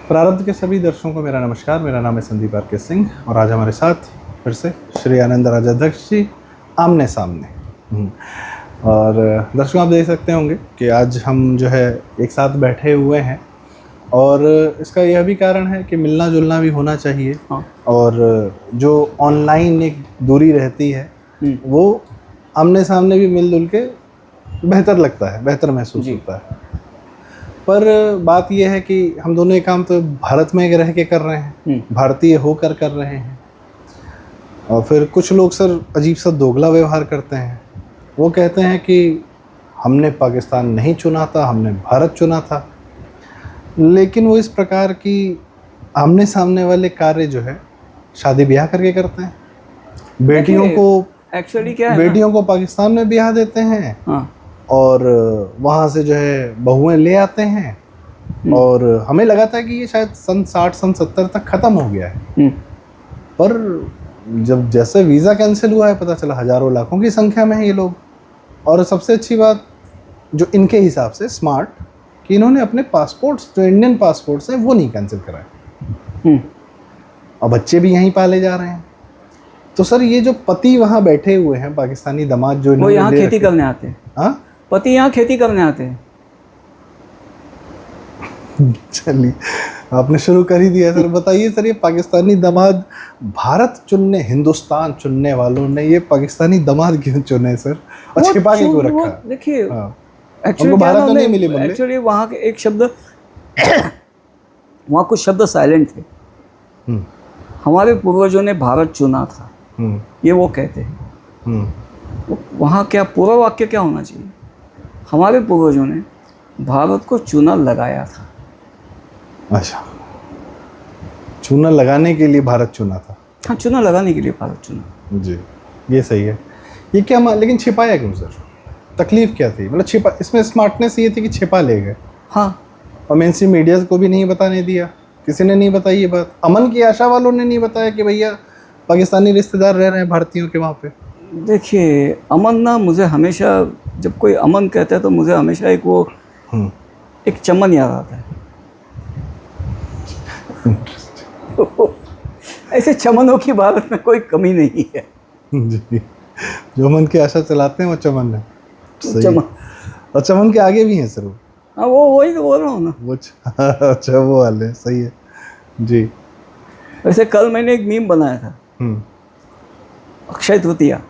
प्रारब्ध के सभी दर्शकों को मेरा नमस्कार। मेरा नाम है संदीप आर के सिंह और आज हमारे साथ फिर से श्री आनंद राजाध्यक्ष जी आमने सामने। और दर्शकों, आप देख सकते होंगे कि आज हम जो है एक साथ बैठे हुए हैं और इसका यह भी कारण है कि मिलना जुलना भी होना चाहिए। हाँ। और जो ऑनलाइन एक दूरी रहती है वो आमने सामने भी मिलजुल के बेहतर लगता है, बेहतर महसूस होता है। पर बात यह है कि हम दोनों ये काम तो भारत में रह के कर रहे हैं, भारतीय होकर कर रहे हैं। और फिर कुछ लोग सर अजीब सा दोगला व्यवहार करते हैं। वो कहते हैं कि हमने पाकिस्तान नहीं चुना था, हमने भारत चुना था। लेकिन वो इस प्रकार की आमने सामने वाले कार्य जो है शादी ब्याह करके करते हैं। बेटियों को एक्चुअली क्या है, बेटियों को पाकिस्तान में ब्याह देते हैं। हाँ। और वहाँ से जो है बहुएं ले आते हैं। और हमें लगा था कि ये शायद सन 60 सन 70 तक ख़त्म हो गया है। पर जब जैसे वीज़ा कैंसिल हुआ है पता चला हज़ारों लाखों की संख्या में है ये लोग। और सबसे अच्छी बात जो इनके हिसाब से स्मार्ट कि इन्होंने अपने पासपोर्ट्स जो इंडियन पासपोर्ट्स हैं वो नहीं कैंसिल कराए और बच्चे भी यहीं पाले जा रहे हैं। तो सर ये जो पति वहाँ बैठे हुए हैं पाकिस्तानी दामाद जो वो यहाँ खेती करने आते हैं। हाँ, पति यहाँ खेती करने आते हैं। चलिए आपने शुरू कर ही दिया सर। बताइए सर, ये पाकिस्तानी दामाद भारत चुनने, हिंदुस्तान चुनने वालों ने ये पाकिस्तानी दामाद क्यों चुने सर और छिपा के क्यों रखा? देखिए एक्चुअली भारत तो नहीं मिली। एक्चुअली वहाँ के एक शब्द वहाँ कुछ शब्द साइलेंट थे। हमारे पूर्वजों ने भारत चुना था, ये वो कहते हैं। वहाँ क्या पूरा वाक्य क्या होना चाहिए? हमारे पूर्वजों ने भारत को चूना लगाया था। अच्छा, चूना लगाने के लिए भारत चुना था। हाँ, चूना लगाने के लिए भारत चुना। जी, ये सही है। ये क्या लेकिन छिपाया क्यों सर? तकलीफ क्या थी? मतलब छिपा, इसमें स्मार्टनेस ये थी कि छिपा ले गए। हाँ, और मेन स्ट्रीम मीडिया को भी नहीं बताने दिया, किसी ने नहीं बताई ये बात। अमन की आशा वालों ने नहीं बताया कि भैया पाकिस्तानी रिश्तेदार रह रहे हैं भारतीयों के वहाँ पे। देखिए अमन ना, मुझे हमेशा जब कोई अमन कहता है तो मुझे हमेशा एक वो एक चमन याद आता है। ऐसे चमनों की भारत में कोई कमी नहीं है। जी, जो मन की आशा चलाते हैं वो चमन है। चमन और चमन के आगे भी हैं सर वो। हाँ, वो वही तो बोल रहा हूँ ना वो अच्छा, वो वाले सही है जी। वैसे कल मैंने एक मीम बनाया था, अक्षय तृतीया।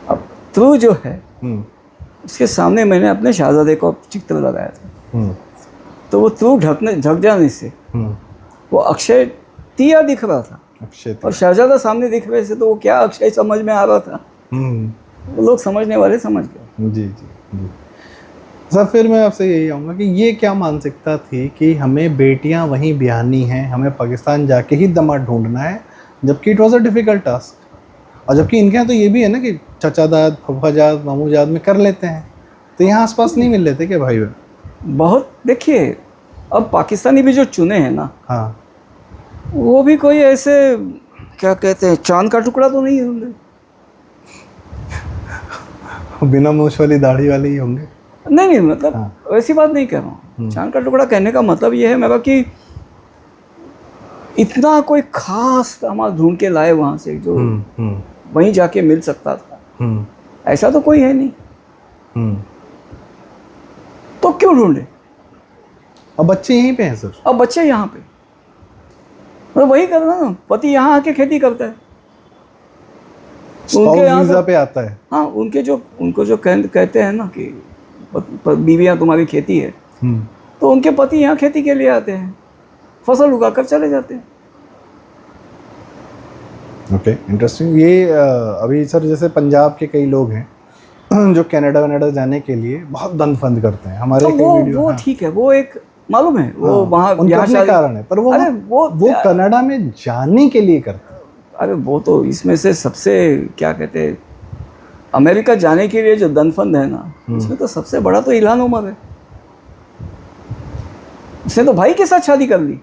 अब ध्रुव जो है उसके सामने मैंने अपने शहजादे को चित्र लगाया था। तो वो ध्रुव ढक जाने से वो अक्षय तृतीया दिख रहा था और शहजादा सामने दिख रहे से तो वो क्या अक्षय समझ में आ रहा था। वो लोग समझने वाले समझ गए। जी जी जी सर, फिर मैं आपसे यही आऊँगा कि ये क्या मानसिकता थी कि हमें बेटियां वहीं ब्याहनी हैं, हमें पाकिस्तान जाके ही दामाद ढूंढना है, जबकि it was a difficult task. और जबकि इनके यहाँ तो ये भी है ना कि चचाजाद, फूफाजाद, मामूजाद में कर लेते हैं, तो यहाँ आसपास नहीं मिल लेते क्या भाई? बहुत देखिए, अब पाकिस्तानी भी जो चुने हैं ना, हाँ, वो भी कोई ऐसे क्या कहते हैं चांद का टुकड़ा तो नहीं होंगे। बिना मूछ वाली दाढ़ी वाले ही होंगे। नहीं, मतलब वैसी बात नहीं कह रहा हूँ। चांद का टुकड़ा कहने का मतलब ये है मेरा कि इतना कोई खास दामाद ढूंढ के लाए वहाँ से जो वहीं जाके मिल सकता था, ऐसा तो कोई है नहीं। तो क्यों ढूंढे? अब बच्चे यहीं पे हैं सर। अब बच्चे यहाँ पे, मतलब वही करना ना, पति यहाँ आके खेती करता है, उनके वीज़ा पे आता है। हाँ, उनको जो कहते हैं ना कि बीवियाँ तुम्हारी खेती है, तो उनके पति यहाँ खेती के लिए आते हैं, फसल उगाकर चले जाते हैं। Okay, interesting. ये अभी सर जैसे पंजाब के कई लोग हैं जो कनाडा जाने के लिए बहुत दंड फंद करते हैं। हमारे वो ठीक है, वो एक मालूम है, वो वहाँ उनका कारण है, पर वो कनाडा में जाने के लिए करते हैं। अरे वो तो इसमें से सबसे क्या कहते हैं, अमेरिका जाने के लिए जो दनफंद है ना, इसमें तो सबसे बड़ा तो इल्हान उमर है। उसने तो भाई के साथ शादी कर ली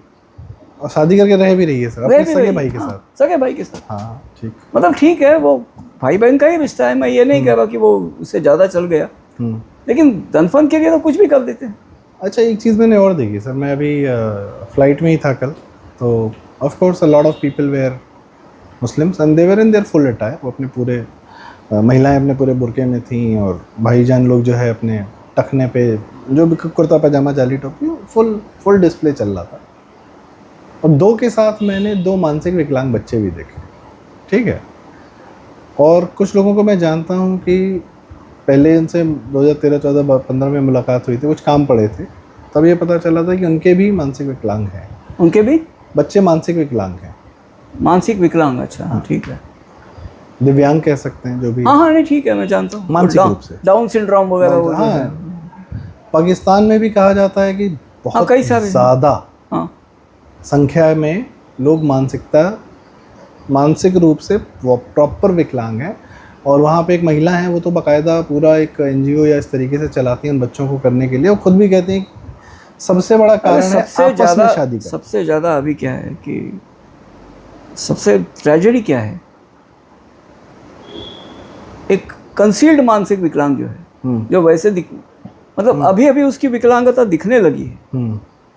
और शादी करके रह भी रही है सर अपने सगे भाई के साथ। सगे भाई के साथ, हाँ ठीक। मतलब ठीक है, वो भाई बहन का ही रिश्ता है। मैं ये नहीं कह रहा कि वो उससे ज़्यादा चल गया, लेकिन दनफन के लिए तो कुछ भी कर देते हैं। अच्छा, एक चीज़ मैंने और देखी सर, मैं अभी फ्लाइट में ही था कल, तो of course a lot of people were Muslims and they were in their full attire. वो अपने पूरे महिलाएं अपने पूरे बुरके में थीं, और भाईजान लोग जो है अपने टखने पे जो भी कुर्ता पजामा जाली टोपी फुल डिस्प्ले चल रहा था। और दो के साथ मैंने 2 मानसिक विकलांग बच्चे भी देखे, ठीक है। और कुछ लोगों को मैं जानता हूँ कि पहले इनसे 2013, 14, 15 में मुलाकात हुई थी, कुछ काम पड़े थे, तब ये पता चला था कि उनके भी मानसिक विकलांग हैं। उनके भी बच्चे मानसिक विकलांग हैं। मानसिक विकलांग, अच्छा हाँ ठीक है, दिव्यांग कह सकते हैं जो भी। हाँ हाँ नहीं ठीक है, मैं जानता हूँ, मानसिक रूप से डाउन सिंड्रोम वगैरह वो जो है। हाँ, पाकिस्तान में भी कहा जाता है कि बहुत कई सारे ज़्यादा हाँ संख्या में लोग मानसिक रूप से वो प्रॉपर विकलांग हैं। और वहाँ पे एक महिला है, वो तो बाकायदा पूरा एक एनजीओ या इस तरीके से चलाती हैं उन बच्चों को करने के लिए। वो खुद भी कहती हैं कि सबसे बड़ा कारण है आपस में शादी का। सबसे ज़्यादा अभी क्या है कि सबसे ट्रेजेडी क्या है, एक कंसील्ड मानसिक विकलांग जो है, जो वैसे मतलब अभी अभी उसकी विकलांगता दिखने लगी है,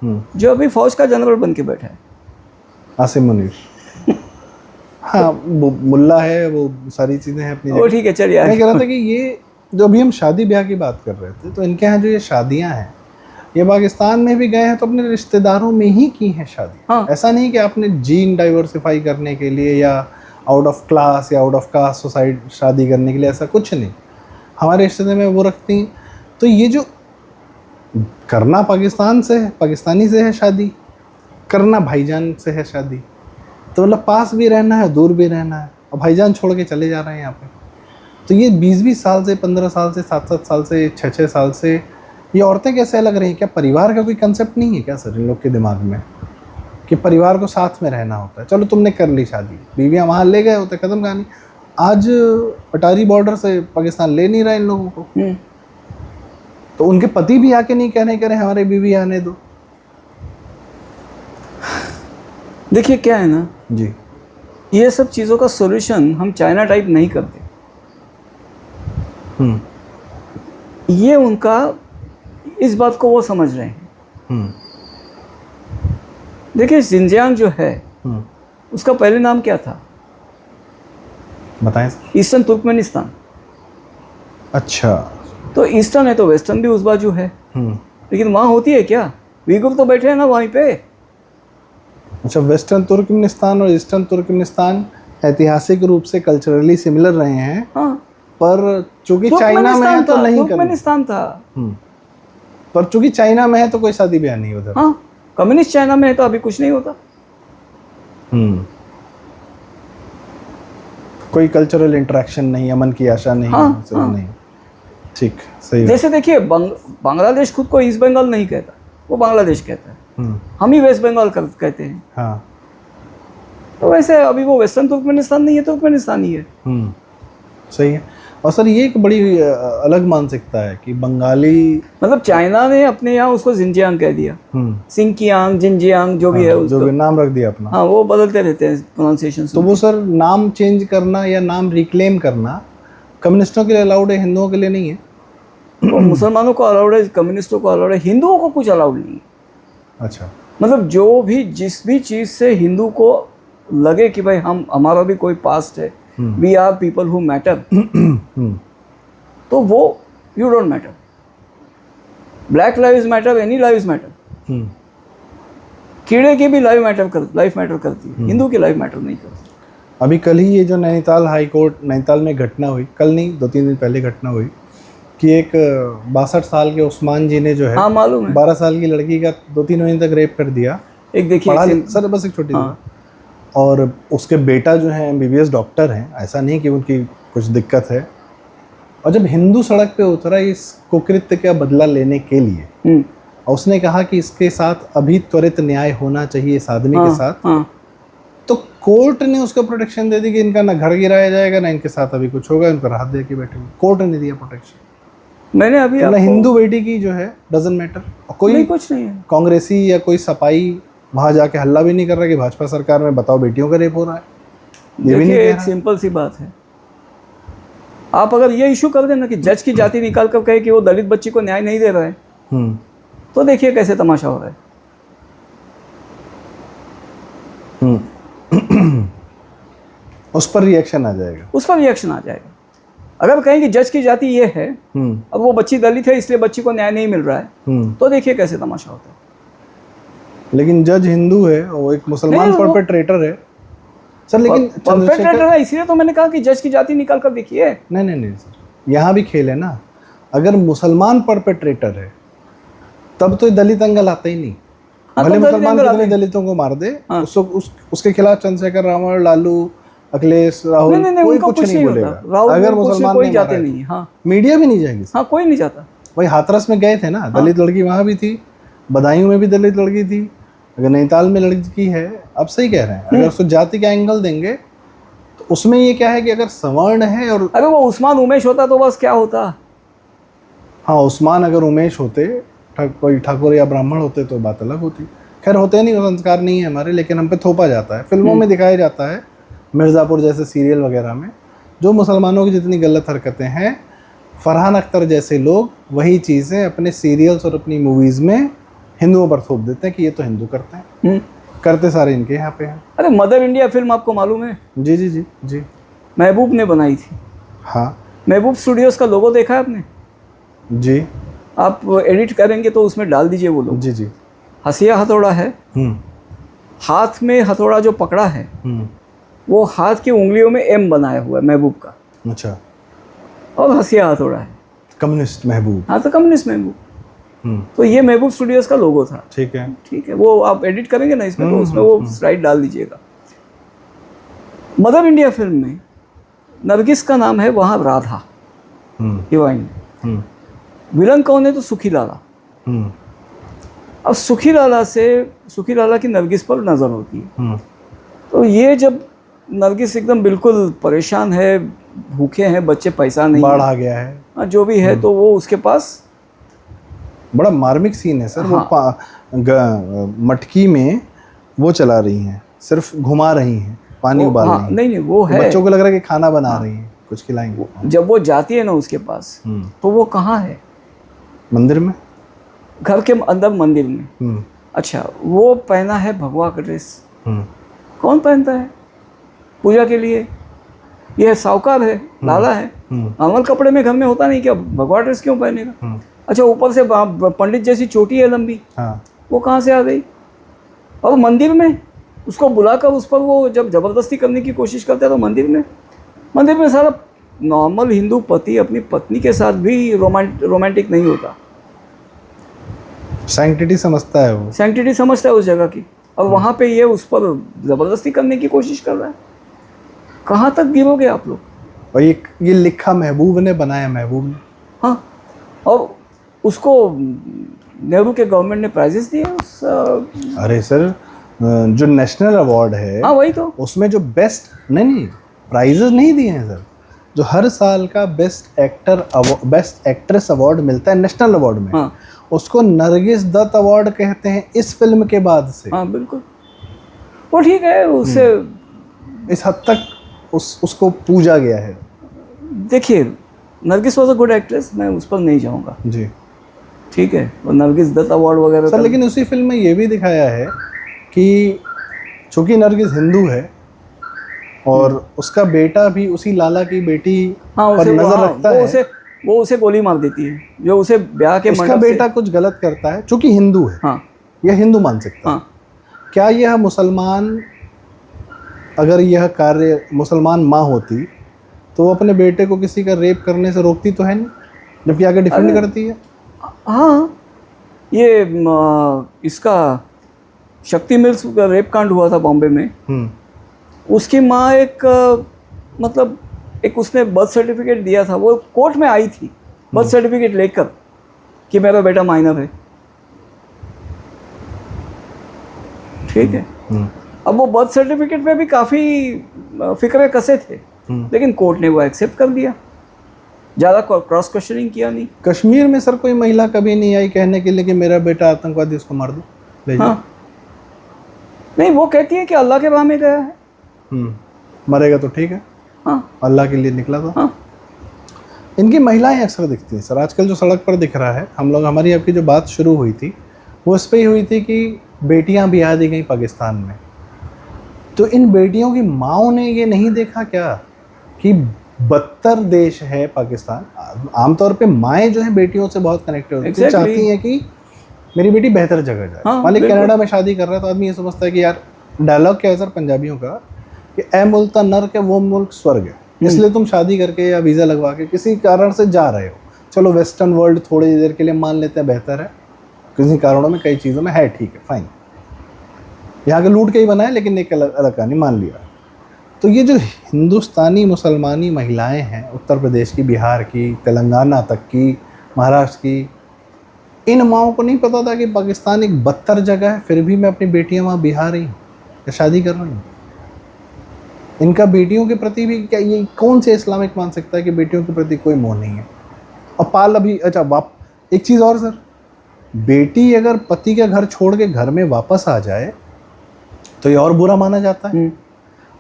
जो अभी फौज का जनरल बन के बैठा है, आसिम मुनीर। हाँ, वो मुल्ला है, वो सारी चीज़ें हैं अपनी वो ठीक है चलिए। मैं कह रहा था कि ये जो अभी हम शादी ब्याह की बात कर रहे थे, तो इनके यहाँ जो ये शादियाँ हैं, ये पाकिस्तान में भी गए हैं तो अपने रिश्तेदारों में ही की हैं शादी। हाँ। ऐसा नहीं कि आपने जीन डाइवर्सिफाई करने के लिए या आउट ऑफ क्लास या आउट ऑफ कास्ट सोसाइटी शादी करने के लिए, ऐसा कुछ नहीं। हमारे रिश्ते में वो रखती हैं। तो ये जो करना पाकिस्तान से है, पाकिस्तानी से है शादी, करना भाईजान से है शादी, तो मतलब पास भी रहना है, दूर भी रहना है, और भाईजान छोड़ के चले जा रहे हैं यहाँ पे। तो ये 20-20 साल से, 15 साल से, 7-7 साल से, 6-6 साल से ये औरतें कैसे अलग रही? क्या परिवार का कोई कंसेप्ट नहीं है क्या सर इन लोग के दिमाग में, कि परिवार को साथ में रहना होता है? चलो तुमने कर ली शादी, बीवियाँ वहाँ ले गए होते, ख़त्म कहानी। आज अटारी बॉर्डर से पाकिस्तान ले नहीं रहा इन लोगों को, तो उनके पति भी आके नहीं कह रहे हमारे बीवी आने दो। देखिए क्या है ना जी, ये सब चीज़ों का सॉल्यूशन हम चाइना टाइप नहीं करते। ये उनका, इस बात को वो समझ रहे हैं। देखिए जिनजियांग जो है उसका पहले नाम क्या था? बताएं सर। Eastern Turkmenistan. अच्छा, तो ईस्टर्न है तो वेस्टर्न भी उस बाजू है, लेकिन वहाँ होती है क्या? वीगुर तो बैठे हैं ना वहीं पे। अच्छा, वेस्टर्न तुर्कमेनिस्तान और ईस्टर्न तुर्कमेनिस्तान ऐतिहासिक रूप से कल्चरली सिमिलर रहे हैं। हाँ, पर चूंकि चाइना में है तो नहीं कर, तुर्कमेनिस्तान था। पर चूंकि चाइना में है तो कोई शादी ब्याह नहीं उधर। हाँ, कम्युनिस्ट चाइना में है तो अभी कुछ नहीं होता। कोई कल्चरल इंटरेक्शन नहीं, अमन की आशा नहीं। हाँ, हाँ। नहीं, ठीक, सही। जैसे देखिए बांग्लादेश खुद को ईस्ट बंगाल नहीं कहता, वो बांग्लादेश कहता है। हम ही वेस्ट बंगाल कहते हैं। हाँ, तो वैसे अभी वो वेस्टर्न तुर्कमेनिस्तान नहीं है, तुर्कमेनिस्तान ही है। सही है। और सर ये एक बड़ी अलग मानसिकता है कि बंगाली, मतलब चाइना ने अपने यहाँ उसको जिनजियांग कह दिया, सिंकियांग, जिनजियांग जो भी है उसको, जो भी नाम रख दिया अपना। हाँ, वो बदलते रहते हैं प्रोनाउंसिएशन। तो वो सर नाम चेंज करना या नाम रिक्लेम करना कम्युनिस्टों के लिए अलाउड है, हिंदुओं के लिए नहीं है। तो मुसलमानों को अलाउड है, कम्युनिस्टों को अलाउड है, हिंदुओं को कुछ अलाउड नहीं है। अच्छा, मतलब जो भी जिस भी चीज़ से हिंदू को लगे कि भाई हमारा भी कोई पास्ट है, we are people who matter, तो वो you don't matter. Black lives matter, any lives matter. कीड़े की भी लाइफ मैटर करती है, हिंदू की लाइफ मैटर नहीं करती। अभी कल ही ये जो नैनीताल हाई कोर्ट, नैनीताल में घटना हुई, कल नहीं 2-3 दिन पहले घटना हुई कि एक 62 साल के उस्मान जी ने जो है, हाँ मालूम है, 12 साल की लड़की का 2-3 महीने तक रेप कर दिया। एक देखिए सर बस एक छोटी सी, और उसके बेटा जो है MBBS डॉक्टर हैं, ऐसा नहीं कि उनकी कुछ दिक्कत है। और जब हिंदू सड़क पे उतरा इस कुकृत्य का बदला लेने के लिए, और उसने कहा कि इसके साथ अभी त्वरित न्याय होना चाहिए इस आदमी के साथ, तो कोर्ट ने उसको प्रोटेक्शन दे दी कि इनका ना घर गिराया जाएगा, ना इनके साथ अभी कुछ होगा, इनको राहत दे के बैठे। कोर्ट ने दिया प्रोटेक्शन। मैंने अभी ना हिंदू बेटी की जो है डजंट मैटर, कोई नहीं, कुछ नहीं है। कांग्रेसी या कोई सपाई वहाँ जाके हल्ला भी नहीं कर रहा कि भाजपा सरकार में बताओ बेटियों का रेप हो रहा है। ये भी नहीं देखिए एक सिंपल सी बात है, आप अगर ये इशू कर देना कि जज की जाति निकाल कर कहे कि वो दलित बच्ची को न्याय नहीं दे रहा है, तो देखिए कैसे तमाशा हो रहा है। उस पर रिएक्शन आ जाएगा, उस पर रिएक्शन आ जाएगा। अगर कहें कि जज की जाति ये है, अब वो बच्ची दलित है इसलिए बच्ची को न्याय नहीं मिल रहा है, तो देखिए कैसे तमाशा होता है। लेकिन जज हिंदू है और वो एक मुसलमान परपेट्रेटर है सर। लेकिन परपेट्रेटर है, इसलिए तो मैंने कहा कि जज की जाति निकाल कर देखिए। नहीं सर, यहाँ भी खेल है ना। अगर मुसलमान परपेट्रेटर है तब तो दलित एंगल आता ही नहीं। भले मुसलमान कितने दलितों को मार दे, उसके खिलाफ चंद्रशेखर, रावण, लालू, अखिलेश, राहुल कोई कुछ नहीं बोलेगा। अगर मुसलमान कोई जाते नहीं। हाँ, मीडिया भी नहीं जाएगी। हाँ, कोई नहीं जाता। वही हाथरस में गए थे ना, दलित लड़की वहां भी थी, बदायूं में भी दलित लड़की थी, अगर नैनीताल में लड़की है। आप सही कह रहे हैं, अगर उसको जाति का एंगल देंगे तो उसमें ये क्या है कि अगर सवर्ण है और अगर वो उस्मान उमेश होता तो बस क्या होता। हाँ, उस्मान अगर उमेश होते, कोई ठाकुर या ब्राह्मण होते तो बात अलग होती। खैर होते नहीं, वो संस्कार नहीं है हमारे, लेकिन हम पे थोपा जाता है, फिल्मों में दिखाया जाता है, मिर्ज़ापुर जैसे सीरियल वगैरह में जो मुसलमानों की जितनी गलत हरकतें हैं, फरहान अख्तर जैसे लोग वही चीज़ें अपने सीरियल्स और अपनी मूवीज़ में हिंदुओं पर थोप देते हैं कि ये तो हिंदू करते हैं। करते सारे इनके यहाँ पे हैं। अरे मदर इंडिया फिल्म आपको मालूम है? जी जी जी जी, महबूब ने बनाई थी। हाँ, महबूब स्टूडियोज़ का लोगो देखा है आपने? जी, आप एडिट करेंगे तो उसमें डाल दीजिए वो लोग। जी जी। हसिया हथौड़ा है, हाथ में हथौड़ा जो पकड़ा है वो हाथ की उंगलियों में एम बनाया हुआ है महबूब का। अच्छा। और हसिया हथौड़ा है, कम्युनिस्ट महबूब। हाँ, तो कम्युनिस्ट महबूब। तो ये महबूब स्टूडियोज़ का लोगो था। ठीक है, ठीक है, वो आप एडिट करेंगे ना इसमें, तो उसमें वो स्लाइड डाल दीजिएगा। मदर इंडिया फिल्म में नरगिस का नाम है वहाँ राधा, हीरोइन। विलन कौन है? तो सुखी लाला। अब सुखी लाला की नरगिस पर नज़र होती है। तो ये जब नरगिस एकदम बिल्कुल परेशान है, भूखे हैं बच्चे, पैसा नहीं, बाढ़ आ गया है, जो भी है, तो वो उसके पास, बड़ा मार्मिक सीन है सर। हाँ। वो मटकी में वो चला रही हैं, सिर्फ घुमा रही हैं, पानी उबाल रही हैं। नहीं वो है, बच्चों को लग रहा है कि खाना बना रही हैं, कुछ खिलाएंगे। जब वो जाती है ना उसके पास, तो वो कहाँ है? मंदिर में, घर के अंदर मंदिर में। अच्छा, वो पहना है भगवा का ड्रेस। कौन पहनता है पूजा के लिए? ये साहूकार है, लाला है। नॉर्मल कपड़े में घर में होता नहीं क्या? भगवा ड्रेस क्यों पहनेगा? अच्छा, ऊपर से पंडित जैसी चोटी है लंबी, वो कहाँ से आ गई? और मंदिर में उसको बुलाकर उस पर वो जब ज़बरदस्ती करने की कोशिश करते हैं, तो मंदिर में सारा नॉर्मल हिंदू पति अपनी पत्नी के साथ भी रोमांटिक नहीं होता। सैंक्टिटी समझता है वो, सैंक्टिटी समझता है उस जगह की। और वहाँ पे ये उस पर ज़बरदस्ती करने की कोशिश कर रहा है। कहाँ तक गिरोगे आप लोग? और ये लिखा महबूब ने, बनाया महबूब ने। हाँ, और उसको नेहरू के गवर्नमेंट ने प्राइजेस दिए अरे सर, जो नेशनल अवार्ड है, हाँ वही तो, उसमें जो बेस्ट, नहीं प्राइजेस नहीं दिए हैं सर। जो हर साल का बेस्ट एक्ट्रेस अवार्ड मिलता है नेशनल अवार्ड में, हाँ, उसको नरगिस दत्त अवार्ड कहते हैं इस फिल्म के बाद से। हाँ बिल्कुल, वो ठीक है, उससे इस हद तक उसको पूजा गया है। देखिए, Nargis was a good actress, मैं उस पर नहीं जाऊँगा जी, ठीक है, और नरगिस दत्त अवार्ड वगैरह सर। लेकिन उसी फिल्म में ये भी दिखाया है कि चूँकि नरगिस हिंदू है और उसका बेटा भी उसी लाला की बेटी पर नजर रखता है, वो उसे गोली मार देती है, जो उसे ब्याह के उसका बेटा कुछ गलत करता है चूँकि हिंदू है। हाँ, यह हिंदू मान सकता है। क्या यह मुसलमान, अगर यह कार्य मुसलमान माँ होती तो वो अपने बेटे को किसी का रेप करने से रोकती तो है नहीं, जबकि आगे डिफेंड करती है। हाँ, ये इसका शक्ति मिल्स का रेप कांड हुआ था बॉम्बे में। उसकी माँ मतलब उसने बर्थ सर्टिफिकेट दिया था, वो कोर्ट में आई थी बर्थ सर्टिफिकेट लेकर कि मेरा बेटा माइनर है, ठीक है। अब वो बर्थ सर्टिफिकेट पे भी काफ़ी फिक्रे कसे थे, लेकिन कोर्ट ने वो एक्सेप्ट कर दिया, ज़्यादा क्रॉस क्वेश्चनिंग किया नहीं। कश्मीर में सर कोई महिला कभी नहीं आई कहने के लिए कि मेरा बेटा आतंकवादी, उसको मार दो। हाँ, नहीं, वो कहती है कि अल्लाह के राह में गया है। मरेगा तो ठीक है, हाँ, अल्लाह के लिए निकला था। हाँ, इनकी महिलाएं अक्सर दिखती हैं सर। आजकल जो सड़क पर दिख रहा है, हमारी आपकी जो बात शुरू हुई थी वो इस पे ही हुई थी कि बेटियां बिहा दी गई पाकिस्तान में। तो इन बेटियों की माँओं ने ये नहीं देखा क्या कि बदतर देश है पाकिस्तान। आमतौर पे माएँ जो हैं बेटियों से बहुत कनेक्टेड होती हैं, चाहती हैं कि मेरी बेटी बेहतर जगह जाए। मान ली कनाडा में शादी कर रहा है तो आदमी ये समझता है कि यार, डायलॉग क्या है सर पंजाबियों का कि ए मुल्क नर के वो मुल्क स्वर्ग है, इसलिए तुम शादी करके या वीज़ा लगवा के किसी कारण से जा रहे हो। चलो वेस्टर्न वर्ल्ड थोड़ी देर के लिए मान लेते हैं बेहतर है, किसी कारणों में कई चीज़ों में है, ठीक है, फाइन, यहाँ के लूट के ही बना है, लेकिन एक अलग कहानी मान लिया। तो ये जो हिंदुस्तानी मुसलमानी महिलाएं हैं उत्तर प्रदेश की, बिहार की, तेलंगाना तक की, महाराष्ट्र की, इन माओं को नहीं पता था कि पाकिस्तान एक बदतर जगह है, फिर भी मैं अपनी बेटियां वहाँ बिहा रही हूँ या शादी कर रही हूँ। इनका बेटियों के प्रति भी क्या, ये कौन से इस्लामिक मान सकता है कि बेटियों के प्रति कोई मोह नहीं है। और पाल अभी एक चीज़ और सर, बेटी अगर पति का घर छोड़ के घर में वापस आ जाए तो ये और बुरा माना जाता है।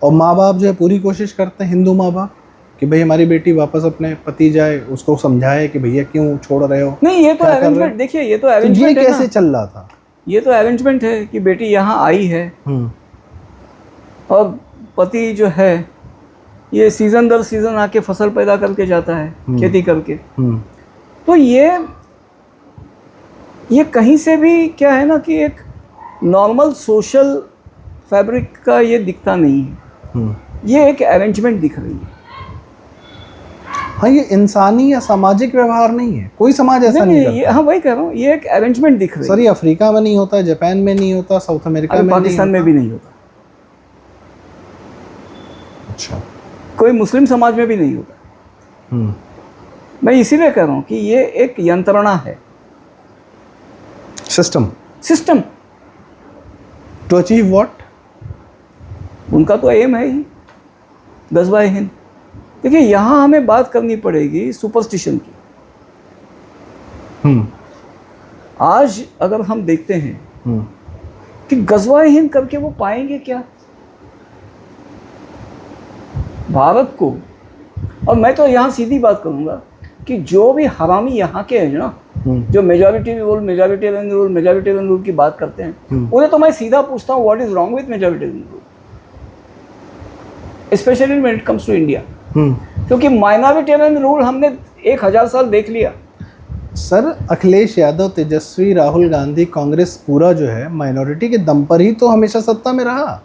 और माँ बाप जो है पूरी कोशिश करते हैं, हिंदू माँ बाप, कि भाई हमारी बेटी वापस अपने पति जाए, उसको समझाए कि भैया क्यों छोड़ रहे हो। नहीं, ये तो अरेंजमेंट, देखिए ये तो अरेंजमेंट है, कैसे चल रहा था, ये तो अरेंजमेंट है कि बेटी यहाँ आई है और पति जो है ये सीजन दर सीजन आके फसल पैदा करके जाता है, खेती करके। तो ये कहीं से भी क्या है ना कि एक नॉर्मल सोशल फैब्रिक का ये दिखता नहीं है, ये एक अरेंजमेंट दिख रही है। हाँ, ये इंसानी या सामाजिक व्यवहार नहीं है, कोई समाज ऐसा नहीं करता। हाँ, वही कह रहा हूँ, ये एक अरेंजमेंट दिख रही है। सर, ये अफ्रीका में नहीं होता, जापान में नहीं होता, साउथ अमेरिका में, पाकिस्तान में भी नहीं होता। अच्छा, कोई मुस्लिम समाज में भी नहीं होता। मैं इसीलिए कह रहा हूँ कि ये एक यंत्रणा है, सिस्टम टू अचीव व्हाट। उनका तो एम है ही गज़वाए हिंद। देखिए, यहाँ हमें बात करनी पड़ेगी सुपरस्टिशन की। आज अगर हम देखते हैं कि गज़वाए हिंद करके वो पाएंगे क्या भारत को। और मैं तो यहाँ सीधी बात करूँगा कि जो भी हरामी यहाँ के हैं ना, जो मेजॉरिटेरियन रूल की बात करते हैं, उन्हें तो मैं सीधा पूछता हूँ, what is wrong with majoritarian rule, specially when it comes to India. क्योंकि माइनॉरिटेरियन रूल हमने 1000 साल देख लिया। सर, अखिलेश यादव, तेजस्वी, राहुल गांधी, कांग्रेस पूरा जो है माइनॉरिटी के दम पर ही तो हमेशा सत्ता में रहा।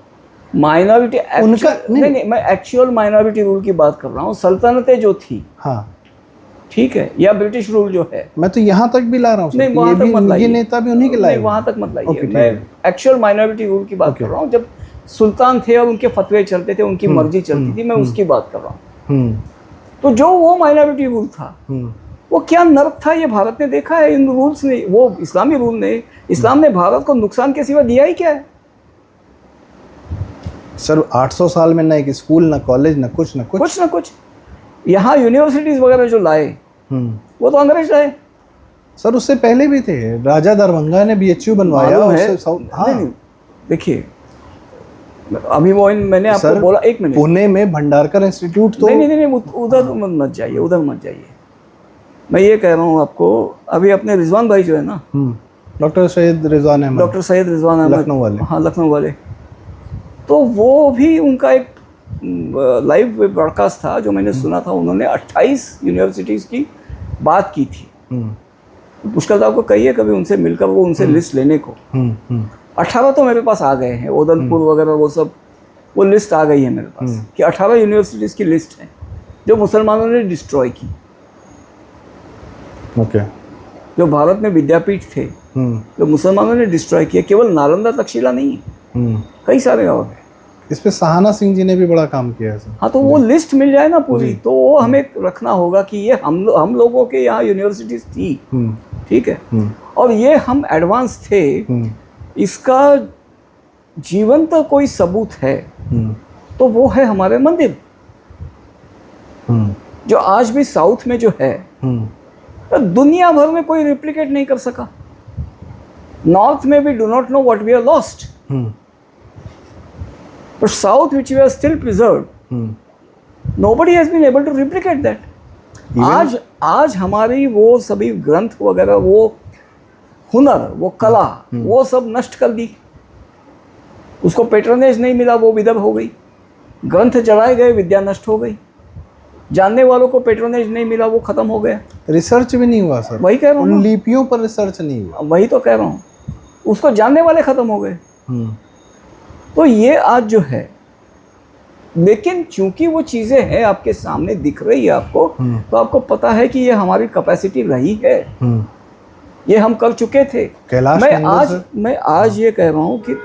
माइनॉरिटी उनका नहीं, मैं एक्चुअल माइनॉरिटी रूल की बात कर रहा हूँ। सल्तनतें जो थी, हाँ ठीक है, या ब्रिटिश रूल जो है, मैं तो यहाँ तक भी ला रहा हूँ। नहीं, वहाँ तक मत लाइए, ये नेता भी उन्हीं के लाए, वहाँ तक मत लाइए। मैं एक्चुअल माइनॉरिटी रूल की बात कर रहा हूँ। जब सुल्तान थे और उनके फतवे चलते थे, उनकी मर्जी चलती थी, मैं उसकी बात कर रहा हूँ। तो जो वो माइनॉरिटी रूल था, वो क्या नर्क था, ये भारत ने देखा है। इन रूल्स ने, वो इस्लामी रूल ने, इस्लाम ने भारत को नुकसान के सिवा दिया ही क्या है। सर, 800 साल में ना एक स्कूल, ना कॉलेज, ना कुछ। यहाँ यूनिवर्सिटीज वगैरह जो लाए, वो तो अंग्रेज लाए। सर, उससे पहले भी थे, राजा दरभंगा ने BHU बनवाया है। हाँ, देखिए, अभी वो मैंने आपको बोला, एक मिनट, पुणे में भंडारकर इंस्टीट्यूट तो नहीं, उधर मत जाइए। मैं ये कह रहा हूँ आपको, अभी अपने रिजवान भाई जो है ना, डॉक्टर सैयद रिजवान अहमद, लखनऊ वाले, हाँ लखनऊ वाले, तो वो भी उनका एक लाइव ब्रॉडकास्ट था जो मैंने सुना था। उन्होंने 28 यूनिवर्सिटीज़ की बात की थी। पुष्कर साहब को कहिए कभी उनसे मिलकर वो उनसे लिस्ट लेने को। 18 तो मेरे पास आ गए हैं, उदयपुर वगैरह वो सब, वो लिस्ट आ गई है मेरे पास कि 18 यूनिवर्सिटीज़ की लिस्ट है जो मुसलमानों ने डिस्ट्रॉय की। जो भारत में विद्यापीठ थे जो मुसलमानों ने डिस्ट्रॉय किया, केवल नालंदा तक्षशिला नहीं है, कई सारे और हैं। इस पे सहाना सिंह जी ने भी बड़ा काम किया है। हाँ, तो वो लिस्ट मिल जाए ना पूरी, तो वो हमें रखना होगा कि ये हम लोगों के यहाँ यूनिवर्सिटीज थी, ठीक है, और ये हम एडवांस थे। इसका जीवंत कोई सबूत है तो वो है हमारे मंदिर, जो आज भी साउथ में जो है, तो दुनिया भर में कोई रिप्लिकेट नहीं कर सका। नॉर्थ में we do not know what we are lost, but south which we are still preserved, nobody has been able to replicate that. आज हमारी वो सभी ग्रंथ वगैरह वो हुनर, वो कला, वो सब नष्ट कर दी। उसको पेट्रोनेज नहीं मिला, वो विधव हो गई। ग्रंथ जलाए गए, विद्या नष्ट हो गई। जानने वालों को पेट्रोनेज नहीं मिला, वो खत्म हो गया। रिसर्च भी नहीं हुआ सर, वही कह रहा हूँ, उन लिपियों पर रिसर्च नहीं हुआ। वही तो कह रहा हूँ, उसको जानने वाले खत्म हो गए। तो ये आज जो है, लेकिन चूंकि वो चीजें हैं आपके सामने दिख रही है आपको, तो आपको पता है कि ये हमारी कैपेसिटी रही है, ये हम कर चुके थे। मैं आज ये कह रहा हूँ कि